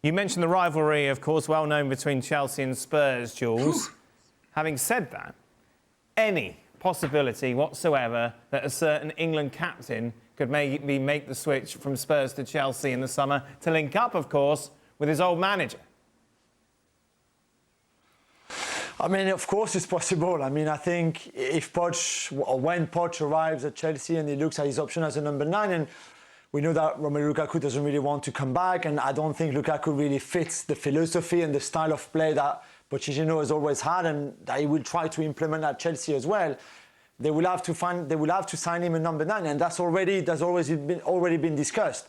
You mentioned the rivalry, of course, well known between Chelsea and Spurs, Jules. Having said that, any possibility whatsoever that a certain England captain could maybe make the switch from Spurs to Chelsea in the summer to link up, of course, with his old manager? I mean, of course it's possible. I mean, I think if Poch, or when Poch arrives at Chelsea and he looks at his option as a number 9, and we know that Romelu Lukaku doesn't really want to come back, and I don't think Lukaku really fits the philosophy and the style of play that Pochettino has always had, and that he will try to implement at Chelsea as well. They will have to sign him a number 9, and that's already been discussed.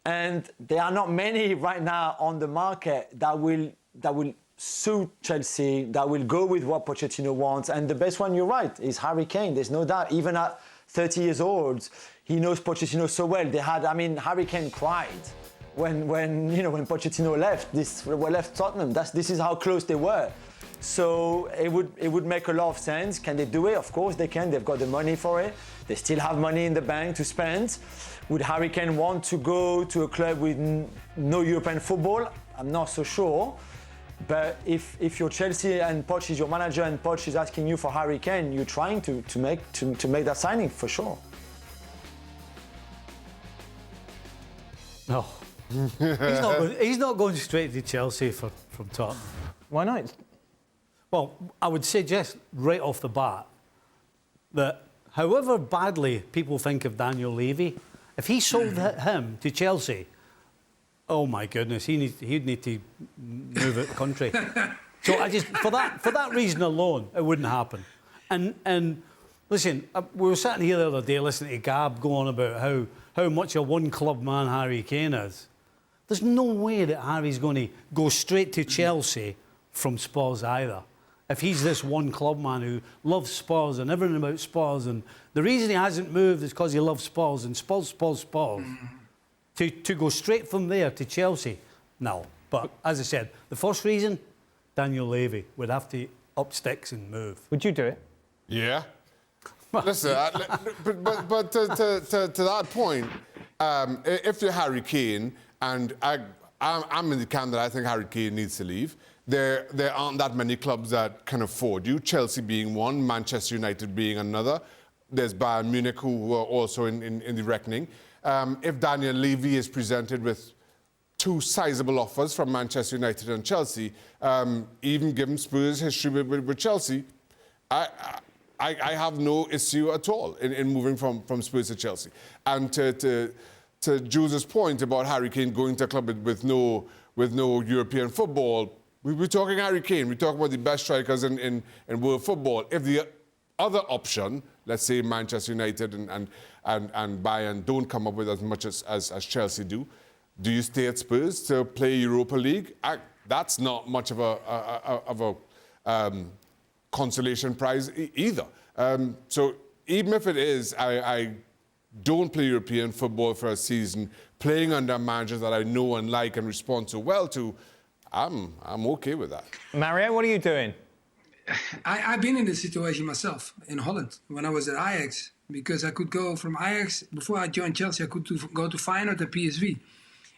And there are not many right now on the market that will suit Chelsea, that will go with what Pochettino wants. And the best one, you're right, is Harry Kane. There's no doubt. Even at 30 years old, he knows Pochettino so well. Harry Kane cried when Pochettino left Tottenham. This is how close they were. So it would make a lot of sense. Can they do it? Of course they can. They've got the money for it. They still have money in the bank to spend. Would Harry Kane want to go to a club with no European football? I'm not so sure. But if you're Chelsea and Poch is your manager and Poch is asking you for Harry Kane, you're trying to make that signing for sure. No, he's not going straight to Chelsea from Tottenham. Why not? Well, I would suggest right off the bat that however badly people think of Daniel Levy, if he sold him to Chelsea, oh my goodness, he'd need to move out the country. So for that reason alone, it wouldn't happen. And listen, we were sitting here the other day listening to Gab go on about how much a one-club man Harry Kane is. There's no way that Harry's going to go straight to Chelsea from Spurs either. If he's this one-club man who loves Spurs and everything about Spurs, and the reason he hasn't moved is because he loves Spurs and Spurs. To go straight from there to Chelsea, no. But as I said, the first reason, Daniel Levy would have to up sticks and move. Would you do it? Yeah. Listen, but to that point, if you're Harry Kane, and I'm in the camp that I think Harry Kane needs to leave, there aren't that many clubs that can afford you, Chelsea being one, Manchester United being another. There's Bayern Munich who are also in the reckoning. If Daniel Levy is presented with 2 sizable offers from Manchester United and Chelsea, even given Spurs' history with Chelsea, I have no issue at all in moving from Spurs to Chelsea. And to Jules' point about Harry Kane going to a club with no European football, we're talking Harry Kane. We're talking about the best strikers in world football. If the other option, let's say Manchester United and Bayern don't come up with as much as Chelsea do you stay at Spurs to play Europa League? That's not much of a consolation prize either. So even if it is, I don't play European football for a season, playing under managers that I know and like and respond so well to, I'm okay with that. Mario, what are you doing? I've been in this situation myself in Holland when I was at Ajax, because I could go from Ajax, before I joined Chelsea, I could go to Feyenoord and PSV.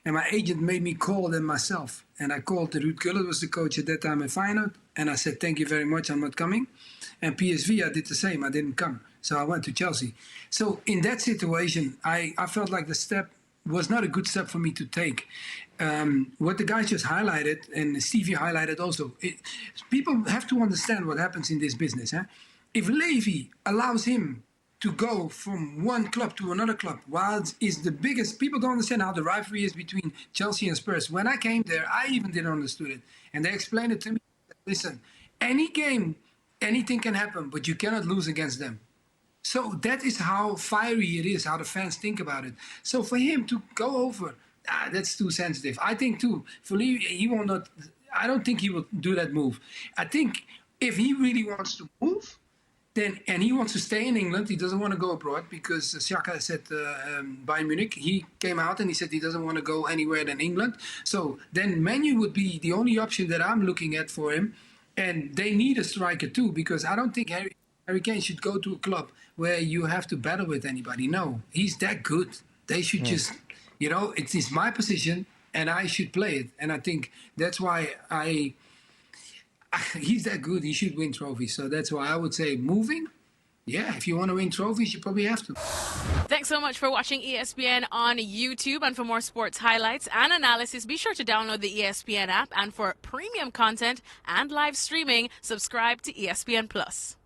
And my agent made me call them myself. And I called Ruud Gullit, was the coach at that time at Feyenoord. And I said, thank you very much, I'm not coming. And PSV, I did the same, I didn't come. So I went to Chelsea. So in that situation, I felt like the step was not a good step for me to take. What the guys just highlighted, and Stevie highlighted also, people have to understand what happens in this business. If Levy allows him to go from one club to another club, while is the biggest, people don't understand how the rivalry is between Chelsea and Spurs. When I came there, I even didn't understand it. And they explained it to me. Listen, any game, anything can happen, but you cannot lose against them. So that is how fiery it is, how the fans think about it. So for him to go over, that's too sensitive. I think too, for Lee, he will not, I don't think he will do that move. I think if he really wants to move, then, and he wants to stay in England, he doesn't want to go abroad, because Xhaka said Bayern Munich, he came out and he said he doesn't want to go anywhere than England. So then Man U would be the only option that I'm looking at for him. And they need a striker too, because I don't think Harry Kane should go to a club where you have to battle with anybody. No, he's that good. They should just, you know, it's my position. and I should play it. And I think that's why he's that good. He should win trophies. So that's why I would say moving. Yeah, if you want to win trophies, you probably have to. Thanks so much for watching ESPN on YouTube. And for more sports highlights and analysis, be sure to download the ESPN app. And for premium content and live streaming, subscribe to ESPN Plus.